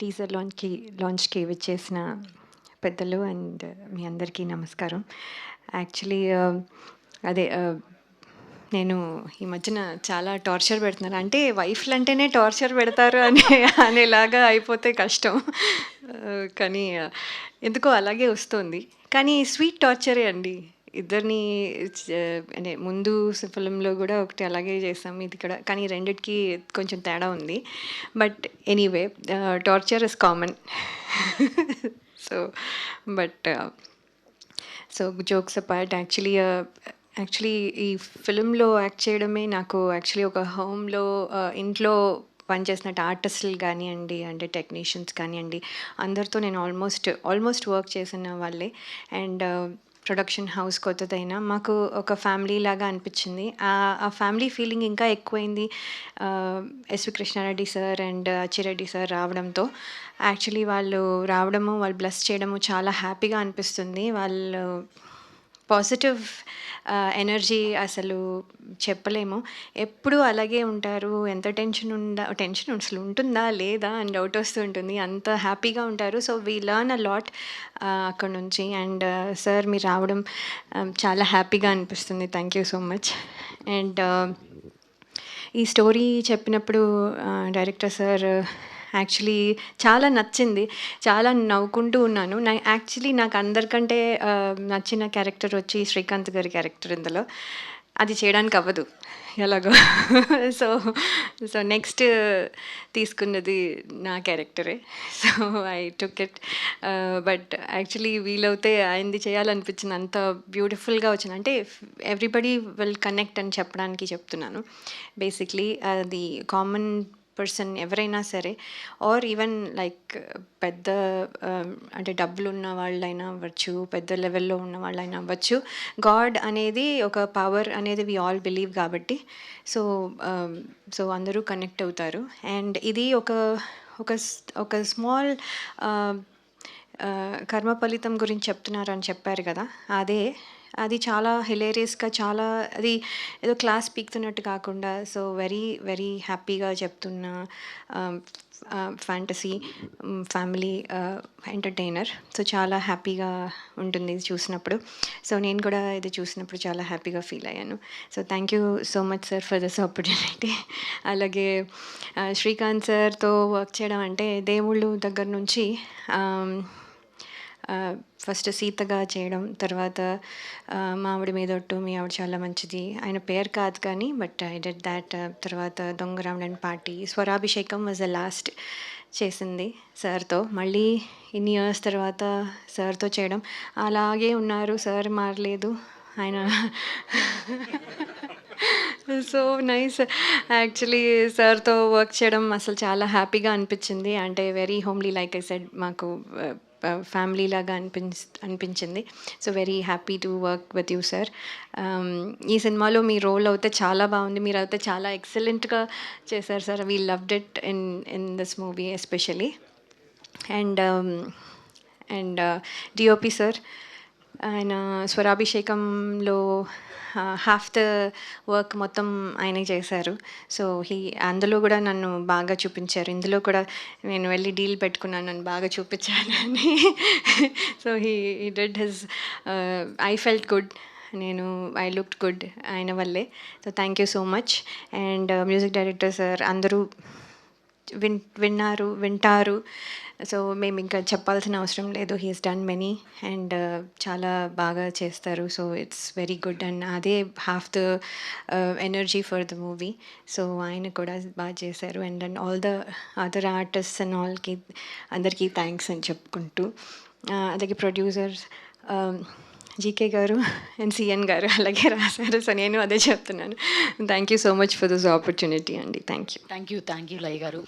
Teaser లాంచ్‌కి విచ్చేసిన పెద్దలు and మీ అందరికీ నమస్కారం. యాక్చువల్లీ అదే నేను ఈ మధ్యన చాలా టార్చర్ పెడుతున్నాను. అంటే వైఫ్‌లంటేనే టార్చర్ పెడతారు అనేలాగా అయిపోతే కష్టం. కానీ ఎందుకో అలాగే వస్తోంది. కానీ స్వీట్ టార్చరే అండి. ఇద్దరిని చ అంటే ముందు ఫిల్మ్‌లో గూడా ఒకటి అలాగే చేసాం. ఇది కూడా కానీ రెండిటికి కొంచెం తేడా ఉంది. But anyway torture is common. So but so jokes apart actually ఈ ఫిల్మ్‌లో యాక్ట్ చేయడమే నాకు యాక్చువల్లీ ఒక హోమ్‌లో ఇంట్లో పనిచేసినట్టు ఆర్టిస్టులు కానియండి, అంటే టెక్నీషియన్స్ కానియండి, అందరితో నేను ఆల్మోస్ట్ వర్క్ చేసిన వాళ్ళే. అండ్ ప్రొడక్షన్ హౌస్ కొత్తదైనా మాకు ఒక ఫ్యామిలీ లాగా అనిపించింది. ఆ ఫ్యామిలీ ఫీలింగ్ ఇంకా ఎక్కువైంది SV Krishna Reddy sir and Achi Reddy sir రావడంతో. యాక్చువల్లీ వాళ్ళు రావడము, వాళ్ళు బ్లెస్ చేయడము చాలా హ్యాపీగా అనిపిస్తుంది. వాళ్ళు పాజిటివ్ ఎనర్జీ అసలు చెప్పలేము. ఎప్పుడూ అలాగే ఉంటారు. ఎంత టెన్షన్ అసలు ఉంటుందా లేదా అని డౌట్ వస్తూ ఉంటుంది. అంత హ్యాపీగా ఉంటారు. So we learn a lot అక్కడ నుంచి. అండ్ సార్ మీరు రావడం చాలా హ్యాపీగా అనిపిస్తుంది. Thank you so much. And ఈ స్టోరీ చెప్పినప్పుడు డైరెక్టర్ సార్ యాక్చువల్లీ చాలా నచ్చింది. చాలా నవ్వుకుంటూ ఉన్నాను. నాకు అందరికంటే నచ్చిన క్యారెక్టర్ వచ్చి శ్రీకాంత్ గారి క్యారెక్టర్ ఇందులో. అది చేయడానికి అవ్వదు ఎలాగో. సో సో నెక్స్ట్ తీసుకున్నది నా క్యారెక్టరే. So I took it. But actually వీలవుతే ఆయనది చేయాలనిపించింది. అంత బ్యూటిఫుల్గా వచ్చింది. అంటే ఎవ్రీబడి విల్ కనెక్ట్ అని చెప్పడానికి చెప్తున్నాను. బేసిక్లీ అది కామన్ పర్సన్ ఎవరైనా సరే, ఆర్ ఈవెన్ లైక్ పెద్ద అంటే డబ్బులు ఉన్న వాళ్ళైనా అవ్వచ్చు, పెద్ద లెవెల్లో ఉన్న వాళ్ళైనా అవ్వచ్చు. గాడ్ అనేది ఒక పవర్ అనేది వి ఆల్ బిలీవ్ కాబట్టి సో అందరూ కనెక్ట్ అవుతారు. అండ్ ఇది ఒక స్మాల్ కర్మ ఫలితం గురించి చెప్తున్నారని చెప్పారు కదా, అది చాలా హిలేరియస్గా, చాలా అది ఏదో క్లాస్ పీకుతున్నట్టు కాకుండా సో వెరీ వెరీ హ్యాపీగా చెప్తున్న ఫ్యాంటసీ ఫ్యామిలీ ఎంటర్టైనర్. సో చాలా హ్యాపీగా ఉంటుంది ఇది చూసినప్పుడు. సో నేను కూడా ఇది చూసినప్పుడు చాలా హ్యాపీగా ఫీల్ అయ్యాను. So thank you so much sir for this opportunity. అలాగే శ్రీకాంత్ సార్తో వర్క్ చేయడం అంటే దేవుళ్ళు దగ్గర నుంచి ఫస్ట్ సీతగా చేయడం, తర్వాత మావిడి మీదొట్టు మీ ఆవిడ చాలా మంచిది, ఆయన పేరు కాదు కానీ బట్ ఐ డెడ్ దాట్. తర్వాత దొంగరాముడన్ party, Swarabhishekam was the last చేసింది సార్తో. మళ్ళీ ఇన్ని ఇయర్స్ తర్వాత సార్తో చేయడం, అలాగే ఉన్నారు సార్, మారలేదు ఆయన. So nice. యాక్చువల్లీ సార్తో వర్క్ చేయడం అసలు చాలా హ్యాపీగా అనిపించింది. అంటే very homely, like I said, మాకు ఫ్యామిలీ లాగా అనిపించింది. So very happy to work with you sir. ఈ సినిమాలో మీ రోల్ అయితే చాలా బాగుంది. మీరు అయితే చాలా ఎక్సలెంట్గా చేశారు sir. We loved it in this movie especially. And DOP sir, ఆయన స్వరాభిషేకంలో హాఫ్ ద వర్క్ మొత్తం ఆయనే చేశారు. సో అందులో కూడా నన్ను బాగా చూపించారు. ఇందులో కూడా నేను వెళ్ళి డీల్ పెట్టుకున్నాను, నన్ను బాగా చూపించాలని. So he did his, I felt good, I looked good ఆయన వల్లే. So thank you so much. And music director sir అందరూ వింటారు. సో మేము ఇంకా చెప్పాల్సిన అవసరం లేదు. He has done many and చాలా బాగా చేస్తారు. So it's very good. And అదే half the energy for the movie. So ఆయన కూడా బాగా చేశారు. And all the other artist and అందరికీ థ్యాంక్స్ అని చెప్పుకుంటూ, అలాగే ప్రొడ్యూసర్స్ జీకే గారు అండ్ సిఎన్ గారు అలాగే రాశారు. సో నేను అదే చెప్తున్నాను. Thank you so much for this opportunity అండి. థ్యాంక్ యూ లయ గారు.